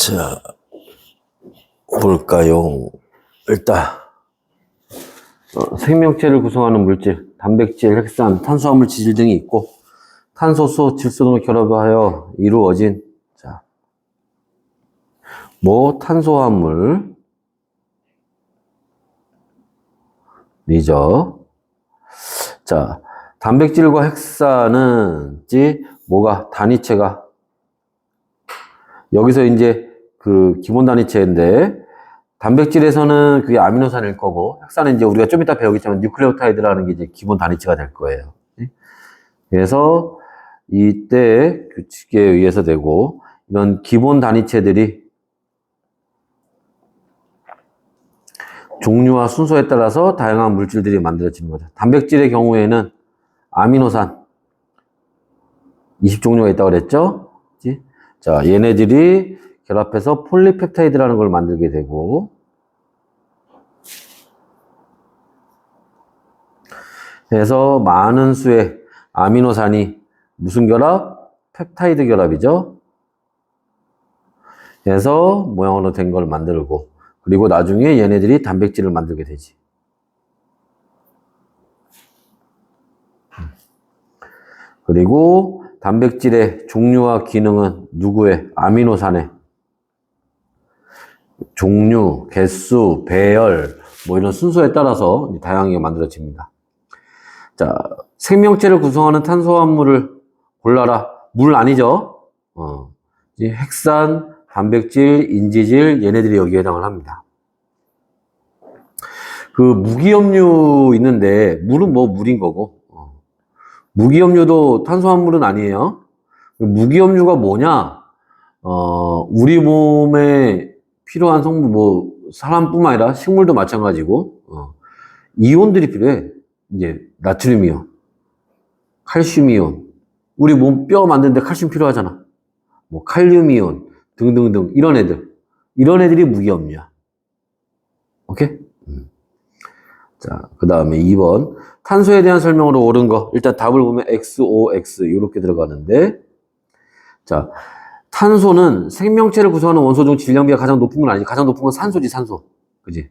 자, 볼까요? 일단 생명체를 구성하는 물질, 단백질, 핵산, 탄수화물, 지질 등이 있고 탄소, 수, 질소 등을 결합하여 이루어진 탄소화물 이죠. 자, 단백질과 핵산은 뭐가 단위체가 여기서 이제 그 기본 단위체인데 단백질에서는 그게 아미노산일 거고 핵산은 이제 우리가 좀 이따 배우겠지만 뉴클레오타이드라는 게 이제 기본 단위체가 될 거예요. 그래서 이때 규칙에 의해서 되고 이런 기본 단위체들이 종류와 순서에 따라서 다양한 물질들이 만들어지는 거죠. 단백질의 경우에는 아미노산 20종류가 있다고 그랬죠? 자, 얘네들이 결합해서 폴리펩타이드라는 걸 만들게 되고 그래서 많은 수의 아미노산이 무슨 결합? 펩타이드 결합이죠. 그래서 모양으로 된 걸 만들고 그리고 나중에 얘네들이 단백질을 만들게 되지. 그리고 단백질의 종류와 기능은 누구의? 아미노산의 종류, 개수, 배열 뭐 이런 순서에 따라서 다양하게 만들어집니다. 자, 생명체를 구성하는 탄수화물을 골라라. 물 아니죠? 핵산, 단백질, 인지질 얘네들이 여기에 해당을 합니다. 그 무기염류 있는데 물은 뭐 물인 거고 무기염류도 탄수화물은 아니에요. 무기염류가 뭐냐? 우리 몸에 필요한 성분 뭐 사람뿐만 아니라 식물도 마찬가지고 이온들이 필요해. 이제 나트륨 이온, 칼슘 이온. 우리 몸 뼈 만드는데 칼슘 필요하잖아. 뭐 칼륨 이온 등등등 이런 애들이 무기염류야. 오케이? 자, 그 다음에 2번 탄소에 대한 설명으로 옳은 거 일단 답을 보면 XOX 이렇게 들어가는데 자, 탄소는 생명체를 구성하는 원소 중 질량비가 가장 높은 건 아니지. 가장 높은 건 산소지, 산소. 그지?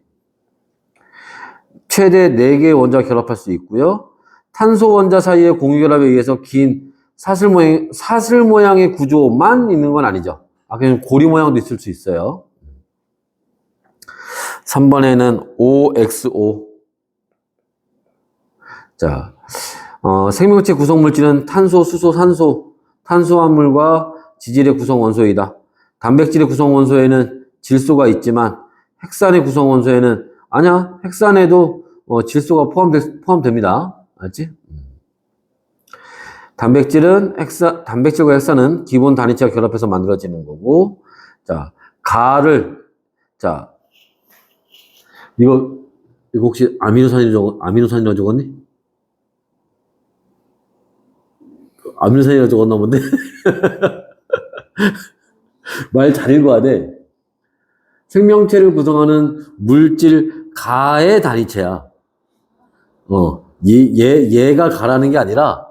최대 4개의 원자가 결합할 수 있고요. 탄소 원자 사이의 공유결합에 의해서 긴 사슬 모양의 구조만 있는 건 아니죠. 그냥 고리 모양도 있을 수 있어요. 3번에는 OXO. 자, 생명체 구성 물질은 탄소, 수소, 산소, 탄수화물과 지질의 구성 원소이다. 단백질의 구성 원소에는 질소가 있지만 핵산의 구성 원소에는 아니야. 핵산에도 질소가 포함됩니다. 알지? 단백질과 핵산은 기본 단위체가 결합해서 만들어지는 거고, 자, 이거 혹시 아미노산이라고 적었니? 아미노산이라고 적었나 본데? 말 잘 읽어야 돼. 생명체를 구성하는 물질 가의 단위체야. 얘가 가라는 게 아니라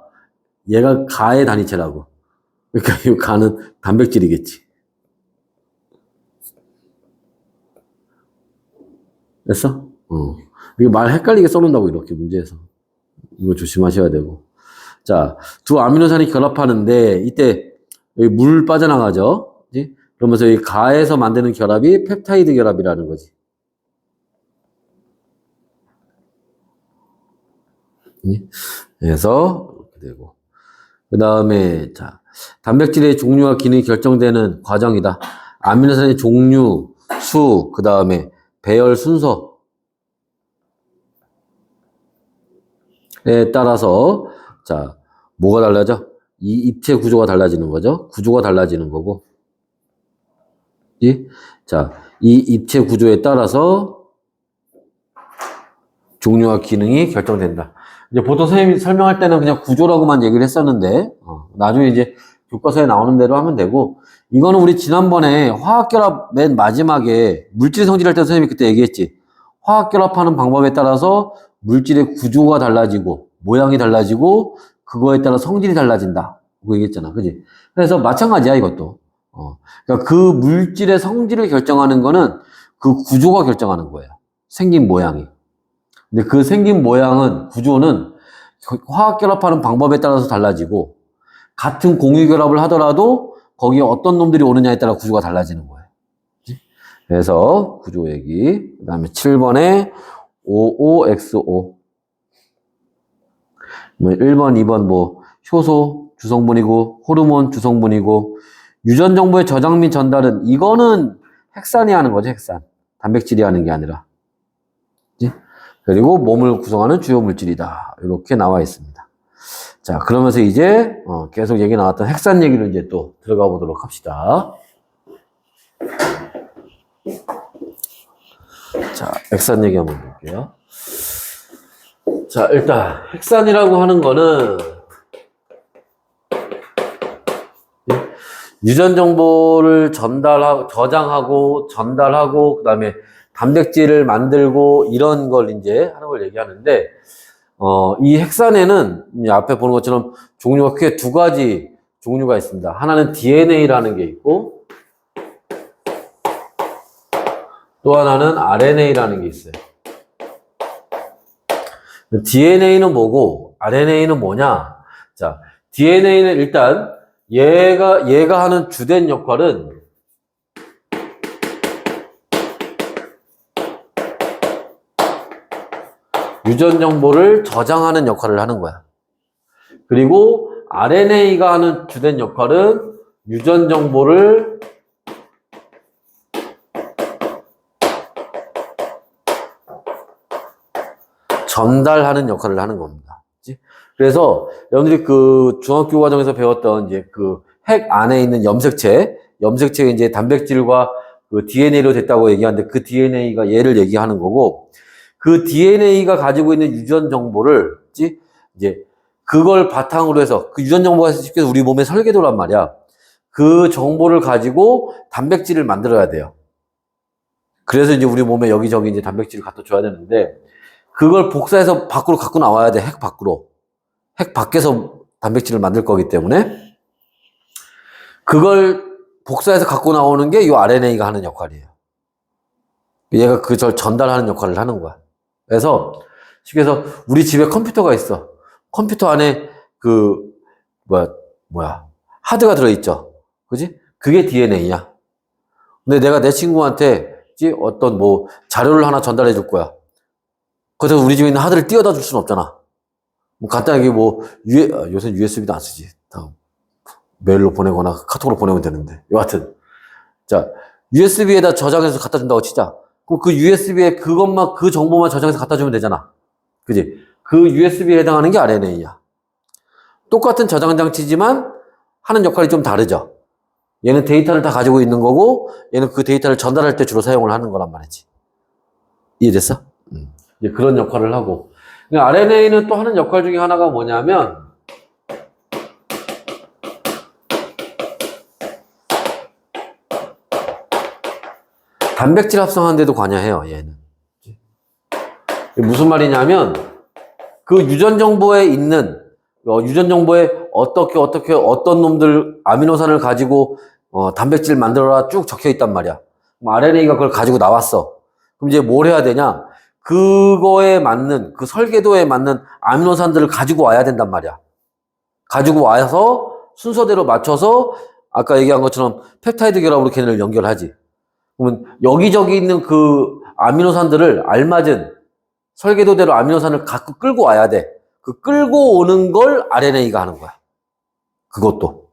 얘가 가의 단위체라고. 그러니까 이 가는 단백질이겠지. 됐어? 이거 말 헷갈리게 써놓는다고 이렇게 문제에서. 이거 조심하셔야 되고. 자, 두 아미노산이 결합하는데 이때 여기 물 빠져나가죠. 그치? 그러면서 이 가에서 만드는 결합이 펩타이드 결합이라는 거지. 그래서 이렇게 되고. 그 다음에 자, 단백질의 종류와 기능이 결정되는 과정이다. 아미노산의 종류, 수, 그 다음에 배열 순서에 따라서 자, 뭐가 달라져? 이 입체 구조가 달라지는 거죠. 구조가 달라지는 거고. 자, 이 입체 구조에 따라서 종류와 기능이 결정된다. 이제 보통 선생님이 설명할 때는 그냥 구조라고만 얘기를 했었는데, 나중에 이제 교과서에 나오는 대로 하면 되고, 이거는 우리 지난번에 화학결합 맨 마지막에 물질 성질할 때 선생님이 그때 얘기했지. 화학결합하는 방법에 따라서 물질의 구조가 달라지고, 모양이 달라지고, 그거에 따라 성질이 달라진다. 그거 얘기했잖아. 그지? 그래서 마찬가지야, 이것도. 그러니까 그 물질의 성질을 결정하는 거는 그 구조가 결정하는 거예요. 생긴 모양이. 근데 그 생긴 모양은, 구조는 화학 결합하는 방법에 따라서 달라지고, 같은 공유 결합을 하더라도 거기에 어떤 놈들이 오느냐에 따라 구조가 달라지는 거예요. 그래서 구조 얘기. 그 다음에 7번에 OOXO. 1번, 2번 효소 주성분이고, 호르몬 주성분이고, 유전 정보의 저장 및 전달은, 이거는 핵산이 하는 거죠, 핵산. 단백질이 하는 게 아니라. 그리고 몸을 구성하는 주요 물질이다. 이렇게 나와 있습니다. 자, 그러면서 이제 계속 얘기 나왔던 핵산 얘기를 이제 또 들어가 보도록 합시다. 자, 핵산 얘기 한번 볼게요. 자, 일단 핵산이라고 하는 거는 유전 정보를 저장하고 전달하고 그다음에 단백질을 만들고 이런 걸 이제 하는 걸 얘기하는데, 이 핵산에는 앞에 보는 것처럼 종류가 크게 두 가지 종류가 있습니다. 하나는 DNA라는 게 있고, 또 하나는 RNA라는 게 있어요. DNA는 뭐고, RNA는 뭐냐? 자, DNA는 일단 얘가 하는 주된 역할은 유전 정보를 저장하는 역할을 하는 거야. 그리고 RNA가 하는 주된 역할은 유전 정보를 전달하는 역할을 하는 겁니다. 그래서 여러분들이 그 중학교 과정에서 배웠던 이제 그 핵 안에 있는 염색체에 이제 단백질과 그 DNA로 됐다고 얘기하는데, 그 DNA가 얘를 얘기하는 거고, 그 DNA가 가지고 있는 유전 정보를 이제 그걸 바탕으로 해서, 그 유전 정보가 쉽게 우리 몸의 설계도란 말이야. 그 정보를 가지고 단백질을 만들어야 돼요. 그래서 이제 우리 몸에 여기저기 이제 단백질을 갖다 줘야 되는데, 그걸 복사해서 밖으로 갖고 나와야 돼. 핵 밖으로. 핵 밖에서 단백질을 만들 거기 때문에 그걸 복사해서 갖고 나오는 게 이 RNA가 하는 역할이에요. 얘가 그걸 전달하는 역할을 하는 거야. 그래서 쉽게 해서 우리 집에 컴퓨터가 있어. 컴퓨터 안에 그 하드가 들어있죠. 그지? 그게 DNA야. 근데 내가 내 친구한테 어떤 자료를 하나 전달해 줄 거야. 그래서 우리 집에 있는 하드를 띄워다 줄 수는 없잖아. 간단하게 요새 USB도 안 쓰지. 메일로 보내거나 카톡으로 보내면 되는데. 여하튼. 자, USB에다 저장해서 갖다 준다고 치자. 그럼 그 USB에 그 정보만 저장해서 갖다 주면 되잖아. 그지? 그 USB에 해당하는 게 RNA야. 똑같은 저장 장치지만 하는 역할이 좀 다르죠. 얘는 데이터를 다 가지고 있는 거고, 얘는 그 데이터를 전달할 때 주로 사용을 하는 거란 말이지. 이해됐어? 이제 그런 역할을 하고. RNA는 또 하는 역할 중에 하나가 뭐냐면, 단백질 합성하는 데도 관여해요, 얘는. 무슨 말이냐면, 그 유전 정보에 어떤 놈들 아미노산을 가지고 단백질 만들어라 쭉 적혀 있단 말이야. 그럼 RNA가 그걸 가지고 나왔어. 그럼 이제 뭘 해야 되냐? 그거에 맞는, 그 설계도에 맞는 아미노산들을 가지고 와야 된단 말이야. 가지고 와서 순서대로 맞춰서 아까 얘기한 것처럼 펩타이드 결합으로 걔네를 연결하지. 그러면 여기저기 있는 그 아미노산들을 알맞은 설계도대로 아미노산을 갖고 끌고 와야 돼. 그 끌고 오는 걸 RNA가 하는 거야. 그것도.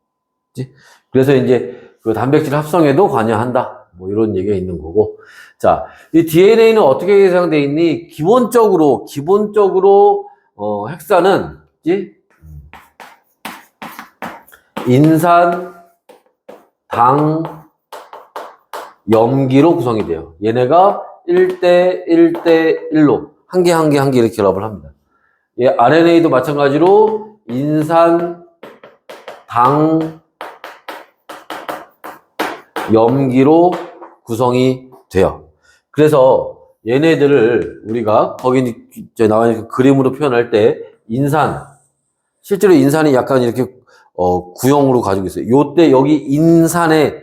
그치? 그래서 이제 그 단백질 합성에도 관여한다. 이런 얘기가 있는 거고. 자, 이 DNA는 어떻게 구성되어 있니? 기본적으로, 핵산은, 인산, 당, 염기로 구성이 돼요. 얘네가 1대 1대 1로 한 개 이렇게 결합을 합니다. RNA도 마찬가지로 인산, 당, 염기로 구성이 돼요. 그래서 얘네들을 우리가 거기 이제 나와 있는 그림으로 표현할 때 실제로 인산이 약간 이렇게 구형으로 가지고 있어요. 요때 여기 인산에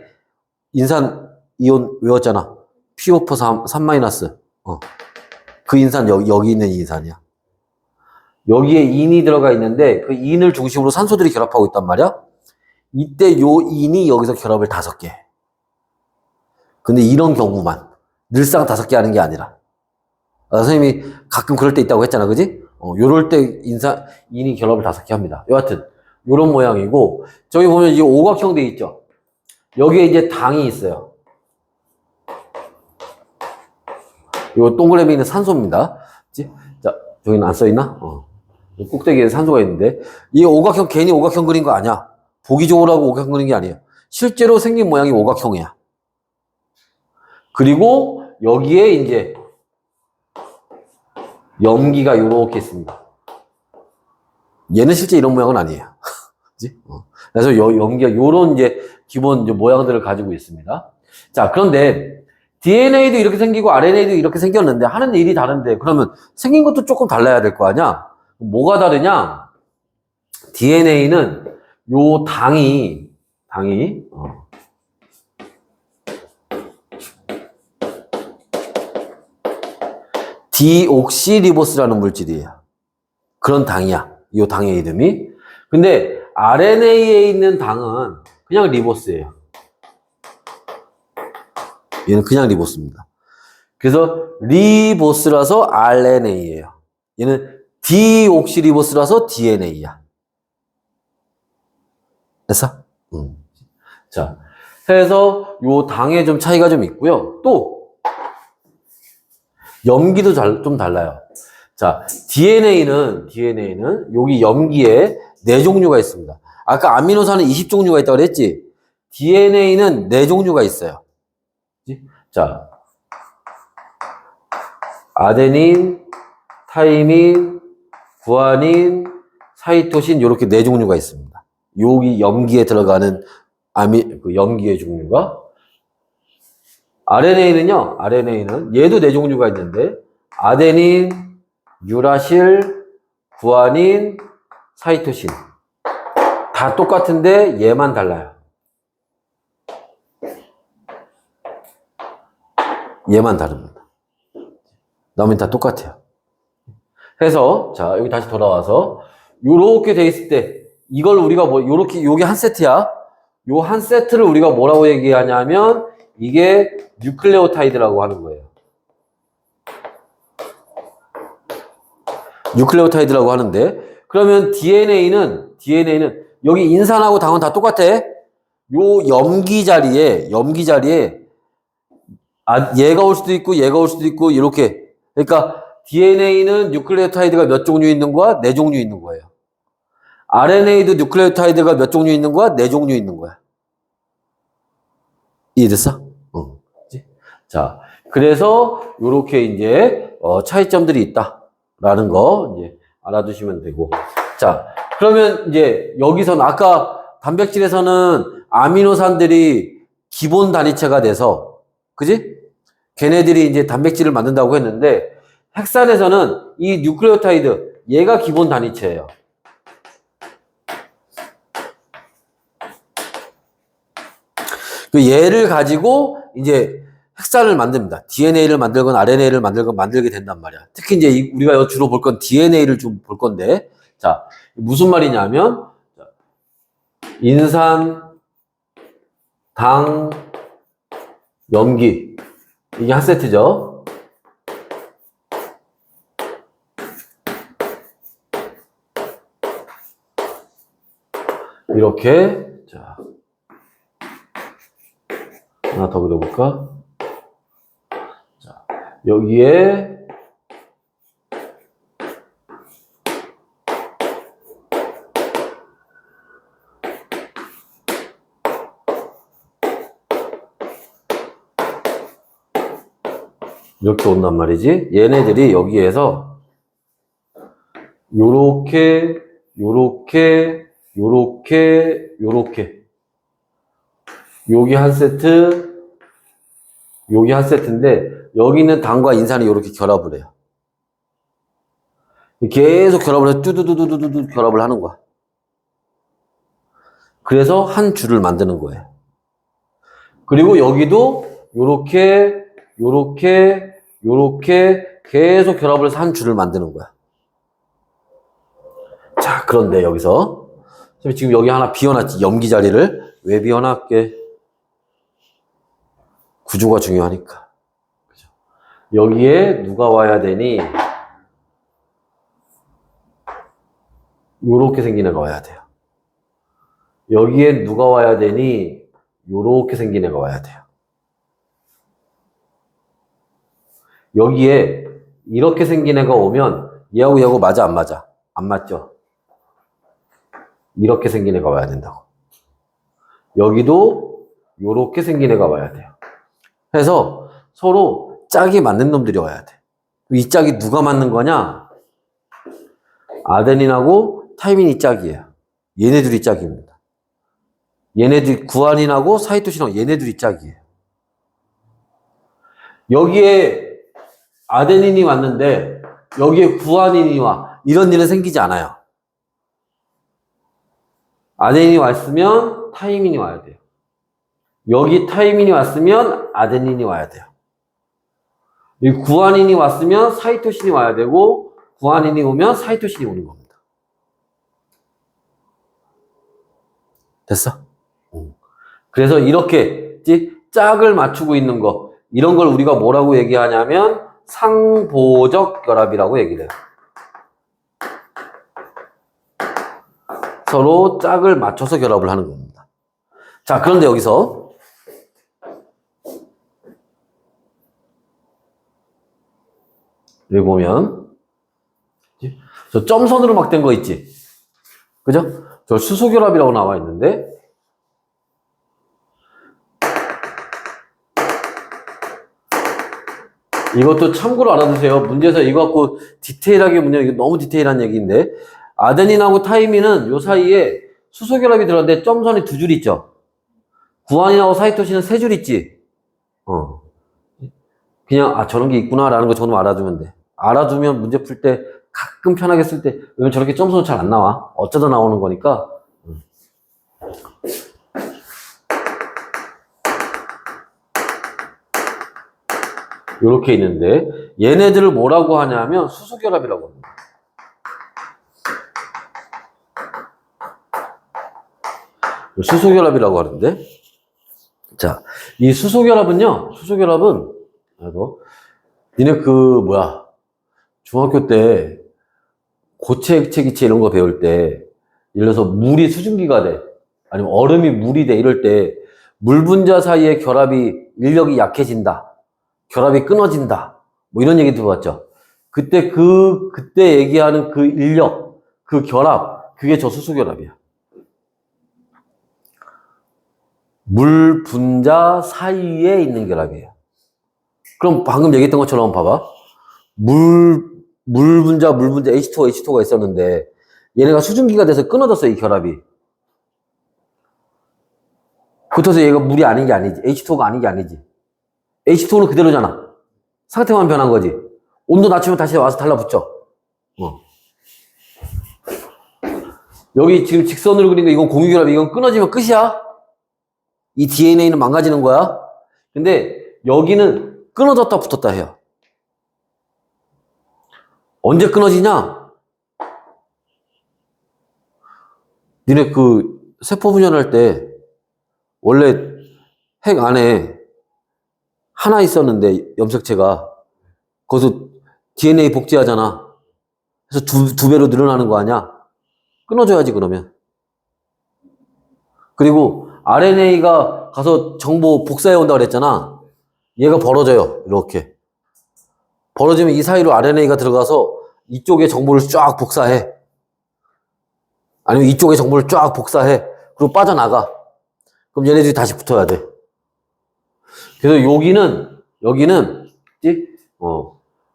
인산 이온 외웠잖아. PO4 3 그 인산 여기 있는 인산이야. 여기에 인이 들어가 있는데 그 인을 중심으로 산소들이 결합하고 있단 말이야. 이때 요 인이 여기서 결합을 5개. 근데 이런 경우만 늘상 5개 하는 게 아니라 선생님이 가끔 그럴 때 있다고 했잖아, 그지? 요럴 때 인이 결합을 5개 합니다. 여하튼 요런 모양이고 저기 보면 이 오각형 돼 있죠. 여기에 이제 당이 있어요. 요 동그라미 있는 산소입니다. 그치? 자, 저기는 안 써있나? 꼭대기에 산소가 있는데 이 오각형 괜히 오각형 그린 거 아니야. 보기 좋으라고 오각형 그린 게 아니에요. 실제로 생긴 모양이 오각형이야. 그리고 여기에 이제 염기가 요렇게 있습니다. 얘는 실제 이런 모양은 아니에요. 그치? 그래서 염기가 요런 이제 기본 이제 모양들을 가지고 있습니다. 자, 그런데 DNA도 이렇게 생기고 RNA도 이렇게 생겼는데 하는 일이 다른데 그러면 생긴 것도 조금 달라야 될 거 아니야? 뭐가 다르냐? DNA는 요 당이 디옥시리보스라는 물질이에요. 그런 당이야. 이 당의 이름이. 근데 RNA에 있는 당은 그냥 리보스예요. 얘는 그냥 리보스입니다. 그래서 리보스라서 RNA예요. 얘는 디옥시리보스라서 DNA야. 됐어? 자, 그래서 요 당에 좀 차이가 좀 있고요. 또 염기도 좀 달라요. 자, DNA는 여기 염기에 4종류가 있습니다. 아까 아미노산은 20종류가 있다고 그랬지? DNA는 4종류가 있어요. 자, 아데닌, 타이민, 구아닌, 사이토신 이렇게 4종류가 있습니다. 여기 염기에 들어가는 염기의 종류가 RNA는 얘도 4종류가 있는데 아데닌, 유라실, 구아닌, 사이토신 다 똑같은데 얘만 달라요. 얘만 다릅니다. 나머지는 다 똑같아요. 그래서 자 여기 다시 돌아와서 요렇게 돼 있을 때 이걸 우리가 요게 한 세트야. 요 한 세트를 우리가 뭐라고 얘기하냐면 이게 뉴클레오타이드라고 하는 거예요. 뉴클레오타이드라고 하는데 그러면 DNA는 여기 인산하고 당은 다 똑같아. 요 염기 자리에 얘가 올 수도 있고 얘가 올 수도 있고 이렇게. 그러니까 DNA는 뉴클레오타이드가 몇 종류 있는 거야? 4종류 있는 거예요. RNA도 뉴클레오타이드가 몇 종류 있는 거야? 4종류 있는 거야. 이해됐어? 자, 그래서 요렇게 이제 차이점들이 있다라는 거 이제 알아두시면 되고. 자, 그러면 이제 여기서는 아까 단백질에서는 아미노산들이 기본 단위체가 돼서 그지? 걔네들이 이제 단백질을 만든다고 했는데 핵산에서는 이 뉴클레오타이드 얘가 기본 단위체예요. 그 얘를 가지고 이제 핵산을 만듭니다. DNA를 만들건 RNA를 만들게 된단 말이야. 특히 이제 우리가 주로 볼 건 DNA를 좀 볼 건데, 자 무슨 말이냐면 인산, 당, 염기 이게 한 세트죠. 이렇게 자 하나 더 그려볼까? 자, 여기에 이렇게 온단 말이지. 얘네들이 여기에서 요렇게 여기 한 세트, 여기 한 세트인데 여기 있는 당과 인산이 이렇게 결합을 해요. 계속 결합을 해서 뚜두두두두두 결합을 하는 거야. 그래서 한 줄을 만드는 거예요. 그리고 여기도 요렇게 계속 결합을 해서 한 줄을 만드는 거야. 자, 그런데 여기서 지금 여기 하나 비워놨지. 염기 자리를. 왜 비워놨게? 구조가 중요하니까. 그죠? 여기에 누가 와야 되니? 요렇게 생긴 애가 와야 돼요. 여기에 누가 와야 되니? 요렇게 생긴 애가 와야 돼요. 여기에 이렇게 생긴 애가 오면 얘하고 얘하고 맞아, 안 맞아? 안 맞죠? 이렇게 생긴 애가 와야 된다고. 여기도 요렇게 생긴 애가 와야 돼요. 그래서 서로 짝이 맞는 놈들이 와야 돼. 이 짝이 누가 맞는 거냐? 아데닌하고 타이민이 짝이에요. 얘네들이 짝입니다. 얘네들 구아닌하고 사이토신하고 얘네들이 짝이에요. 여기에 아데닌이 왔는데 여기에 구아닌이 와. 이런 일은 생기지 않아요. 아데닌이 왔으면 타이민이 와야 돼요. 여기 타이민이 왔으면 아데닌이 와야 돼요. 이 구아닌이 왔으면 사이토신이 와야 되고 구아닌이 오면 사이토신이 오는 겁니다. 됐어? 그래서 이렇게 짝을 맞추고 있는 거 이런 걸 우리가 뭐라고 얘기하냐면 상보적 결합이라고 얘기를 해요. 서로 짝을 맞춰서 결합을 하는 겁니다. 자, 그런데 여기서 여기 보면 저 점선으로 막 된 거 있지? 그죠? 저 수소결합이라고 나와 있는데 이것도 참고로 알아두세요. 문제에서 이거 갖고 디테일하게 문제, 이거 너무 디테일한 얘기인데 아데닌하고 타이민은 요 사이에 수소결합이 들어갔는데 점선이 두 줄 있죠? 구아닌하고 사이토신은 세 줄 있지? 그냥 저런 게 있구나라는 거 저는 알아두면 돼. 알아두면 문제 풀 때 가끔 편하게 쓸 때 왜냐면 저렇게 점선은 잘 안 나와. 어쩌다 나오는 거니까. 요렇게 있는데 얘네들을 뭐라고 하냐면 수소결합이라고 합니다. 수소결합이라고 하는데 자, 이 수소결합은 니네 중학교 때 고체, 액체, 기체 이런 거 배울 때 예를 들어서 물이 수증기가 돼 아니면 얼음이 물이 돼 이럴 때 물 분자 사이의 결합이 인력이 약해진다. 결합이 끊어진다. 뭐 이런 얘기 들어봤죠. 그때 얘기하는 그 인력, 그 결합, 그게 저 수소결합이야. 물 분자 사이에 있는 결합이에요. 그럼 방금 얘기했던 것처럼 봐봐. 물 분자 H2O, H2O가 있었는데 얘네가 수증기가 돼서 끊어졌어, 이 결합이. 그렇다고 얘가 물이 아닌 게 아니지. H2O가 아닌 게 아니지. H2O는 그대로잖아. 상태만 변한 거지. 온도 낮추면 다시 와서 달라붙죠. 여기 지금 직선으로 그린 거 이건 공유결합, 이건 끊어지면 끝이야. 이 DNA는 망가지는 거야. 근데 여기는 끊어졌다 붙었다 해요. 언제 끊어지냐? 니네 세포 분열할 때 원래 핵 안에 하나 있었는데 염색체가 거기서 DNA 복제하잖아. 그래서 두 배로 늘어나는 거 아니야? 끊어줘야지 그러면. 그리고 RNA가 가서 정보 복사해 온다 그랬잖아. 얘가 벌어져요. 이렇게. 벌어지면 이 사이로 RNA가 들어가서 이쪽에 정보를 쫙 복사해. 아니면 이쪽에 정보를 쫙 복사해. 그리고 빠져나가. 그럼 얘네들이 다시 붙어야 돼. 그래서 여기는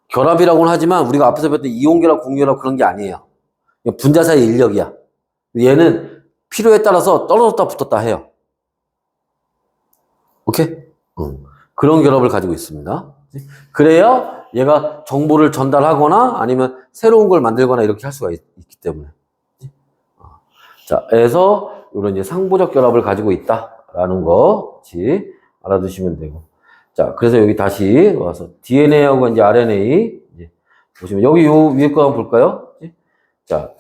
결합이라고는 하지만 우리가 앞에서 배웠던 이온결합, 공유결합 그런 게 아니에요. 그냥 분자 사이 인력이야. 얘는 필요에 따라서 떨어졌다 붙었다 해요. 오케이? 그런 결합을 가지고 있습니다. 그래야 얘가 정보를 전달하거나 아니면 새로운 걸 만들거나 이렇게 할 수가 있기 때문에. 자, 그래서 이런 이제 상보적 결합을 가지고 있다라는 거지. 알아두시면 되고. 자, 그래서 여기 다시 와서 DNA하고 이제 RNA 이제 보시면 여기 요 위에 거 한번 볼까요? 자,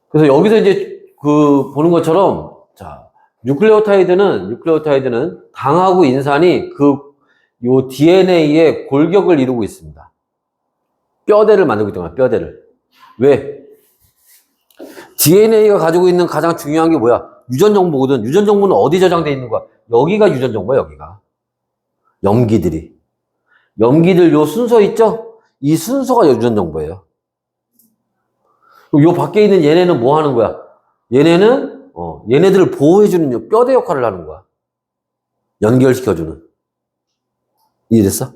그래서 여기서 이제 그 보는 것처럼 자, 뉴클레오타이드는 당하고 인산이 그 요 DNA의 골격을 이루고 있습니다. 뼈대를 만들고 있던 거야, 뼈대를. 왜? DNA가 가지고 있는 가장 중요한 게 뭐야? 유전 정보거든. 유전 정보는 어디 저장돼 있는 거야? 여기가 유전 정보야, 여기가. 염기들이. 염기들 요 순서 있죠? 이 순서가 유전 정보예요. 요 밖에 있는 얘네는 뭐 하는 거야? 얘네는, 얘네들을 보호해주는 뼈대 역할을 하는 거야. 연결시켜주는. 이해됐어?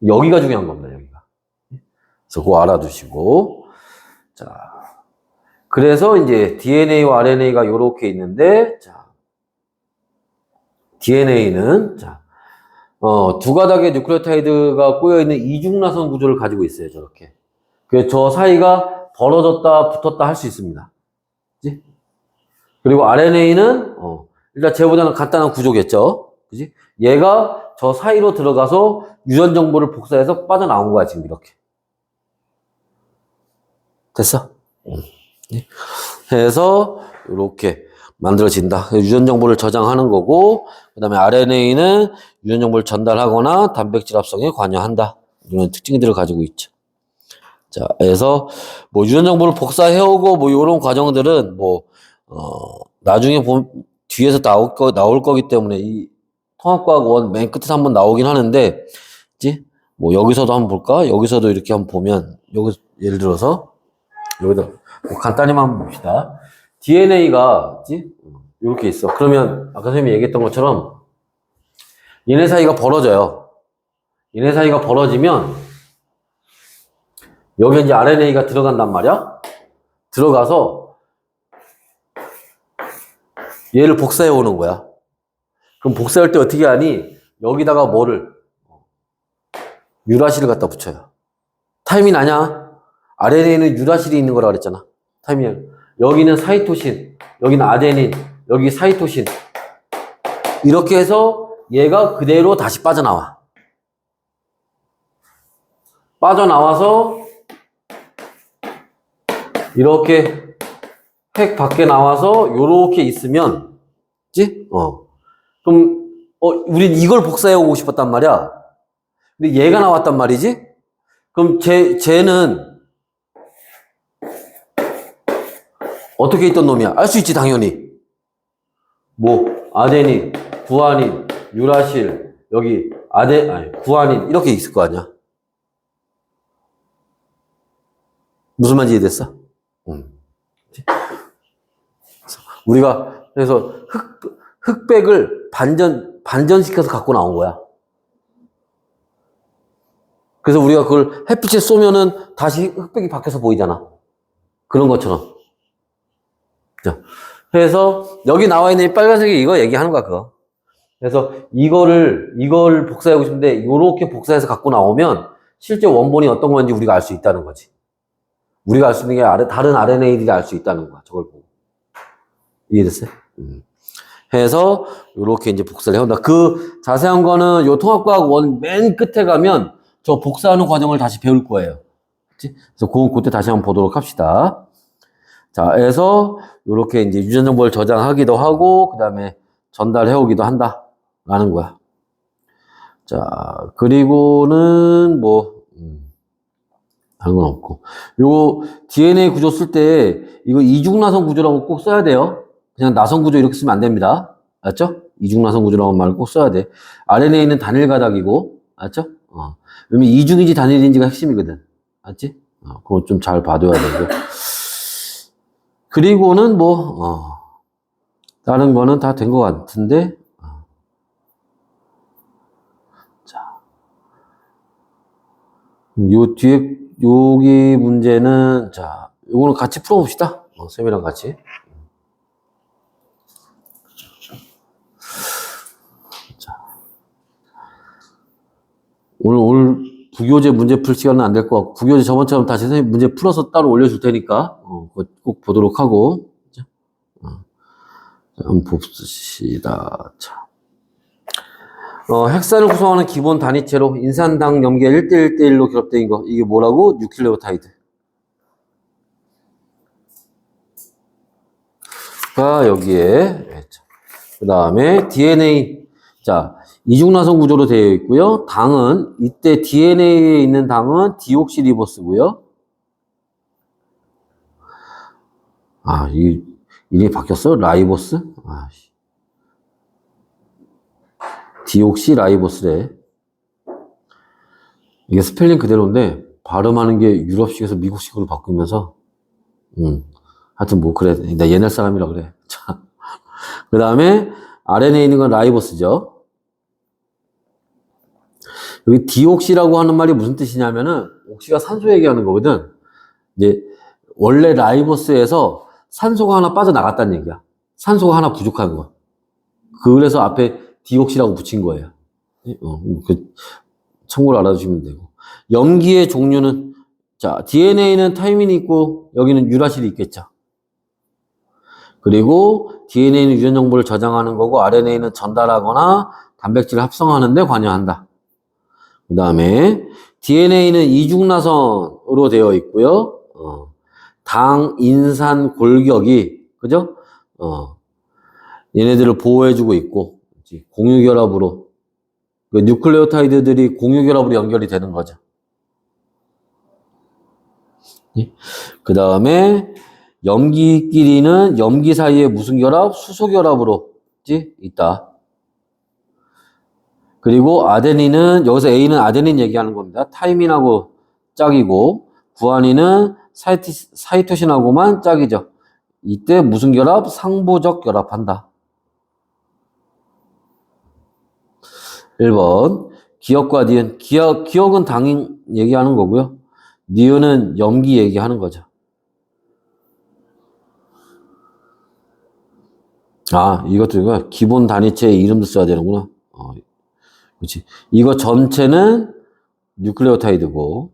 여기가 중요한 겁니다, 여기가. 그래서 그거 알아두시고. 자. 그래서 이제 DNA와 RNA가 요렇게 있는데, 자. DNA는, 자. 두 가닥의 뉴클레오타이드가 꼬여있는 이중나선 구조를 가지고 있어요, 저렇게. 그래서 저 사이가 벌어졌다, 붙었다 할 수 있습니다. 그치? 그리고 RNA는, 일단 쟤보다는 간단한 구조겠죠? 그지? 얘가 저 사이로 들어가서 유전 정보를 복사해서 빠져나온 거야, 지금 이렇게. 됐어? 해서, 이렇게 만들어진다. 유전 정보를 저장하는 거고, 그 다음에 RNA는 유전 정보를 전달하거나 단백질 합성에 관여한다. 이런 특징들을 가지고 있죠. 자, 그래서, 뭐, 유전 정보를 복사해오고, 뭐, 요런 과정들은, 뭐, 나중에 뒤에서 나올 거기 때문에, 이 통합과학 원 맨 끝에서 한번 나오긴 하는데, 그치? 뭐, 여기서도 한번 볼까? 여기서도 이렇게 한번 보면, 여기, 예를 들어서, 여기다, 뭐 간단히만 한번 봅시다. DNA가, 그치? 이렇게 있어. 그러면, 아까 선생님이 얘기했던 것처럼, 얘네 사이가 벌어져요. 얘네 사이가 벌어지면, 여기 이제 RNA가 들어간단 말이야? 들어가서 얘를 복사해 오는 거야. 그럼 복사할 때 어떻게 하니? 여기다가 뭐를? 유라실을 갖다 붙여요. 타임이 나냐? RNA는 유라실이 있는 거라 그랬잖아. 타임이. 여기는 사이토신, 여기는 아데닌, 여기 사이토신. 이렇게 해서 얘가 그대로 다시 빠져나와. 빠져나와서 이렇게 핵 밖에 나와서 요렇게 있으면, 그치? 그럼, 우린 이걸 복사해 오고 싶었단 말이야. 근데 얘가 나왔단 말이지? 그럼 쟤는 어떻게 있던 놈이야? 알 수 있지, 당연히. 뭐, 아데닌, 구아닌, 유라실, 여기, 구아닌, 이렇게 있을 거 아니야? 무슨 말인지 이해됐어? 우리가, 그래서 흑백을 반전시켜서 갖고 나온 거야. 그래서 우리가 그걸 햇빛에 쏘면은 다시 흑백이 바뀌어서 보이잖아. 그런 것처럼. 자, 그래서 여기 나와 있는 이 빨간색이 이거 얘기하는 거야, 그거. 그래서 이걸 복사하고 싶은데, 이렇게 복사해서 갖고 나오면 실제 원본이 어떤 건지 우리가 알 수 있다는 거지. 우리가 알 수 있는 게 다른 RNA들이 알 수 있다는 거야, 저걸 보고. 이해됐어요? 해서 이렇게 이제 복사를 해온다. 그 자세한 거는 요 통합과학 원 맨 끝에 가면 저 복사하는 과정을 다시 배울 거예요. 그치? 그래서 그때 다시 한번 보도록 합시다. 자, 해서 이렇게 이제 유전 정보를 저장하기도 하고 그 다음에 전달해 오기도 한다라는 거야. 자, 그리고는 뭐 다른 건 없고. 요거 DNA 구조 쓸 때 이거 이중나선 구조라고 꼭 써야 돼요. 그냥 나선 구조 이렇게 쓰면 안 됩니다. 알았죠? 이중나선 구조라고 말을 꼭 써야 돼. RNA는 단일 가닥이고, 알았죠? 왜냐면 이중인지 단일인지가 핵심이거든. 알았지? 그거 좀 잘 봐둬야 되고. 그리고는 뭐, 다른 거는 다 된 것 같은데, 자. 요 뒤에, 여기 문제는, 자, 요거는 같이 풀어봅시다. 쌤이랑 같이. 오늘 부교재 문제 풀 시간은 안 될 것 같고, 부교재 저번처럼 다시 선생님 문제 풀어서 따로 올려줄 테니까, 그거 꼭 보도록 하고, 한번 봅시다. 자. 핵산을 구성하는 기본 단위체로 인산당 염기가 1대1대1로 결합된 거. 이게 뭐라고? 뉴클레오타이드. 가 여기에. 그 다음에 DNA. 자, 이중나선 구조로 되어 있고요. 당은, 이때 DNA에 있는 당은 디옥시리보스고요. 아, 이름이 바뀌었어? 라이보스? 아, 디옥시라이보스래. 이게 스펠링 그대로인데 발음하는 게 유럽식에서 미국식으로 바꾸면서 하여튼 뭐 그래. 나 옛날 사람이라 그래. 자, 그 다음에 RNA에 있는 건 라이보스죠. 여기 디옥시라고 하는 말이 무슨 뜻이냐면은 옥시가 산소 얘기하는 거거든. 이제 원래 라이보스에서 산소가 하나 빠져나갔다는 얘기야. 산소가 하나 부족한 거. 그래서 앞에 디옥시라고 붙인 거예요. 참고로 알아두시면 되고. 염기의 종류는, 자, DNA는 타이민이 있고, 여기는 유라실이 있겠죠. 그리고 DNA는 유전 정보를 저장하는 거고, RNA는 전달하거나 단백질을 합성하는 데 관여한다. 그 다음에 DNA는 이중나선으로 되어 있고요. 당, 인산, 골격이, 그죠? 얘네들을 보호해주고 있고, 공유결합으로, 그 뉴클레오타이드들이 공유결합으로 연결이 되는 거죠. 그 다음에 염기끼리는 염기 사이에 무슨 결합? 수소결합으로 있다. 그리고 아데닌은, 여기서 A는 아데닌 얘기하는 겁니다. 타이민하고 짝이고, 구아닌은 사이토신하고만 짝이죠. 이때 무슨 결합? 상보적 결합한다. 1번. 기억과 니은. 기억은 당인 얘기하는 거고요. 니은은 염기 얘기하는 거죠. 아, 이것도 기본 단위체의 이름도 써야 되는구나. 그렇지. 이거 전체는 뉴클레오타이드고.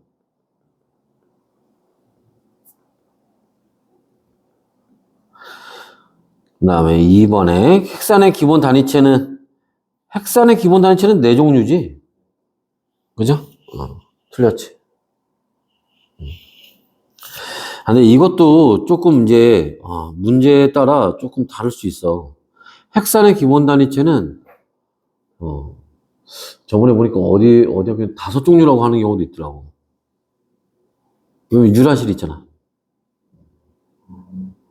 그 다음에 2번에 헥산의 기본 단위체는 4종류지. 그죠? 틀렸지. 근데 이것도 조금 이제, 문제에 따라 조금 다를 수 있어. 헥산의 기본 단위체는, 저번에 보니까 어디 5종류라고 하는 경우도 있더라고. 여기 유라실 있잖아.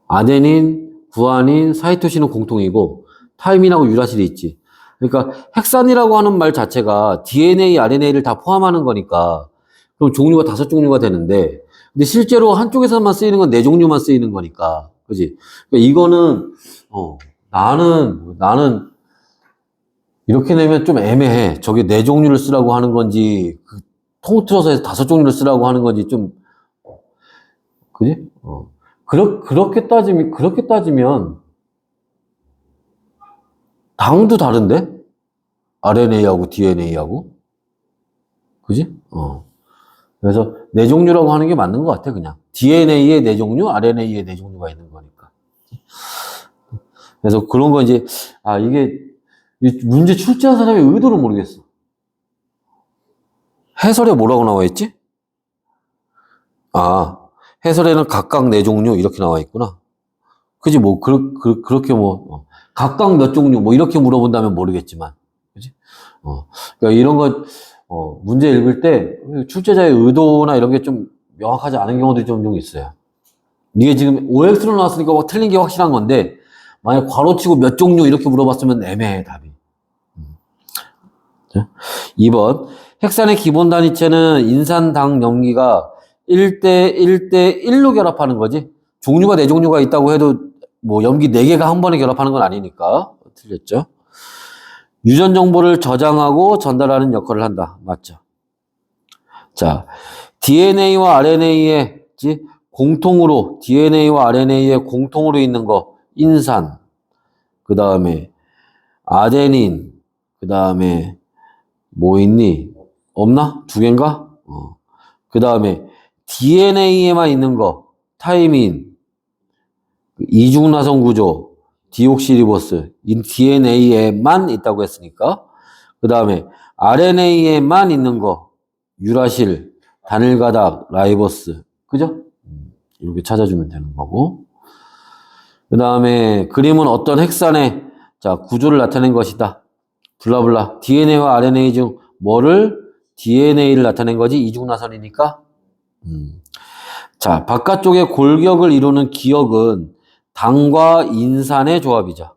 아데닌, 구아닌, 사이토신은 공통이고, 타이민하고 유라실이 있지. 그러니까 헥산이라고 하는 말 자체가 DNA, RNA를 다 포함하는 거니까 그럼 종류가 5종류가 되는데 근데 실제로 한쪽에서만 쓰이는 건 4종류만 쓰이는 거니까 그지? 그러니까 이거는 나는 이렇게 내면 좀 애매해. 저게 4종류를 쓰라고 하는 건지 통틀어서 해서 5종류를 쓰라고 하는 건지 좀 그지? 그렇게 따지면 당도 다른데? RNA하고 DNA하고. 그지? 그래서 4종류라고 하는 게 맞는 것 같아, 그냥. DNA에 4종류, RNA에 4종류가 있는 거니까. 그래서 그런 거 이제, 이게, 문제 출제한 사람의 의도를 모르겠어. 해설에 뭐라고 나와 있지? 해설에는 각각 4종류 이렇게 나와 있구나. 그지? 뭐, 그렇게 뭐, 각각 몇 종류, 뭐, 이렇게 물어본다면 모르겠지만. 그지? 그러니까 이런 거, 문제 읽을 때 출제자의 의도나 이런 게 좀 명확하지 않은 경우들이 좀 있어요. 이게 지금 OX로 나왔으니까 막 틀린 게 확실한 건데, 만약 괄호치고 몇 종류 이렇게 물어봤으면 애매해, 답이. 2번. 헥산의 기본 단위체는 인산당 염기가 1대1로 결합하는 거지. 종류가 4종류가 있다고 해도 뭐 염기 4개가 한 번에 결합하는 건 아니니까. 틀렸죠? 유전 정보를 저장하고 전달하는 역할을 한다. 맞죠? 자, DNA와 RNA에 DNA와 RNA에 공통으로 있는 거 인산, 그 다음에 아데닌, 그 다음에 뭐 있니? 없나? 2개인가? 그 다음에 DNA에만 있는 거 타이민, 이중나선 구조, 디옥시리보스, DNA에만 있다고 했으니까 그 다음에 RNA에만 있는 거, 유라실, 단일가닥, 라이보스. 그죠? 이렇게 찾아주면 되는 거고. 그 다음에 그림은 어떤 핵산의 자, 구조를 나타낸 것이다. 블라블라. DNA와 RNA 중 뭐를? DNA를 나타낸 거지? 이중나선이니까. 자, 바깥쪽에 골격을 이루는 기역은 당과 인산의 조합이죠.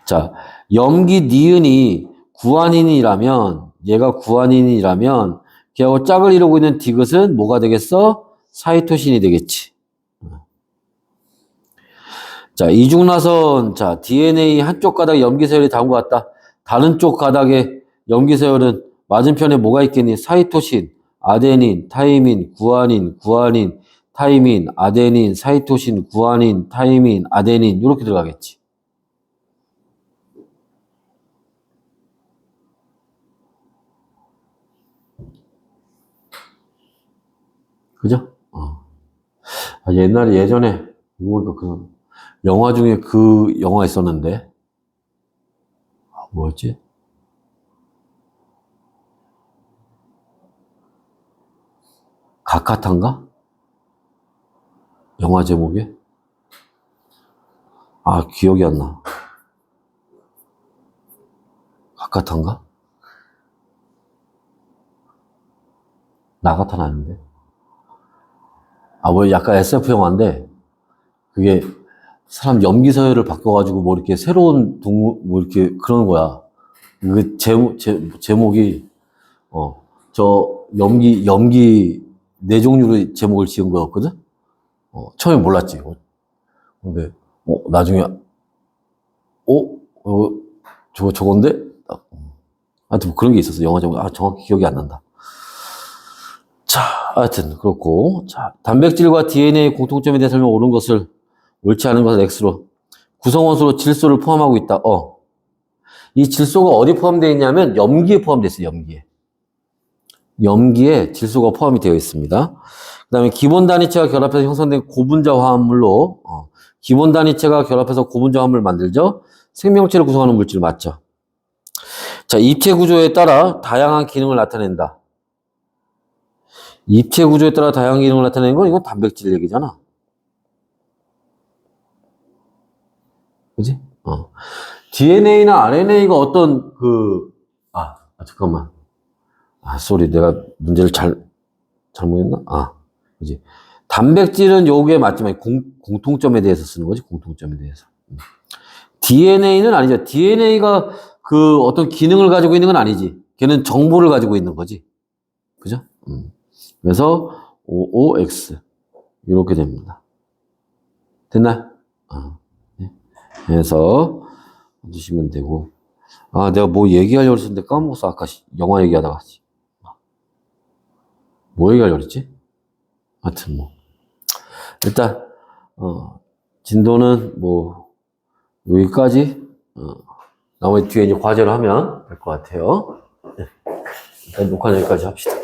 자, 염기 니은이 구아닌이라면, 얘가 구아닌이라면, 걔하고 짝을 이루고 있는 디귿은 뭐가 되겠어? 사이토신이 되겠지. 자, 이중나선, 자, DNA 한쪽 가닥에 염기서열이 닿은 것 같다. 다른 쪽 가닥에 염기서열은 맞은편에 뭐가 있겠니? 사이토신, 아데닌, 타이민, 구아닌, 구아닌, 타이민, 아데닌, 사이토신, 구아닌, 타이민, 아데닌, 이렇게 들어가겠지. 그죠? 옛날에 예전에, 이거 그, 영화 중에 그 영화 있었는데, 뭐였지? 가카탄가? 영화 제목이? 기억이 안 나. 가카탄가? 나가탄 아닌데? 뭐 약간 SF 영화인데, 그게 사람 염기서열을 바꿔가지고 뭐 이렇게 새로운 동물, 뭐 이렇게 그런 거야. 그 제목이, 저 염기 네 종류의 제목을 지은 거였거든? 처음에 몰랐지. 근데, 나중에, 저건데? 하여튼 뭐 그런 게 있었어. 영화 제목. 정확히 기억이 안 난다. 자, 하여튼, 그렇고. 자, 단백질과 DNA의 공통점에 대해 설명 옳은 것을, 옳지 않은 것을 X로. 구성원수로 질소를 포함하고 있다. 이 질소가 어디 포함되어 있냐면, 염기에 포함되어 있어요, 염기에. 염기에 질소가 포함이 되어 있습니다. 그 다음에 기본 단위체가 결합해서 형성된 고분자 화합물로, 기본 단위체가 결합해서 고분자 화합물을 만들죠. 생명체를 구성하는 물질 맞죠. 자, 입체 구조에 따라 다양한 기능을 나타낸다. 입체 구조에 따라 다양한 기능을 나타내는 건 이건 단백질 얘기잖아. 그지? DNA나 RNA가 어떤 잠깐만. 쏘리. 내가 문제를 잘못했나? 그지? 단백질은 요게 맞지만 공통점에 대해서 쓰는 거지, 공통점에 대해서. DNA는 아니죠. DNA가 그 어떤 기능을 가지고 있는 건 아니지. 걔는 정보를 가지고 있는 거지. 그죠? 그래서 OOX. 이렇게 됩니다. 됐나요? 네. 그래서 주시면 되고. 내가 뭐 얘기하려고 했었는데 까먹었어. 아까 영화 얘기하다가. 뭐 얘기하려고 했지? 하여튼 뭐. 일단, 진도는 뭐, 여기까지, 나머지 뒤에 이제 과제를 하면 될 것 같아요. 네. 일단 녹화는 여기까지 합시다.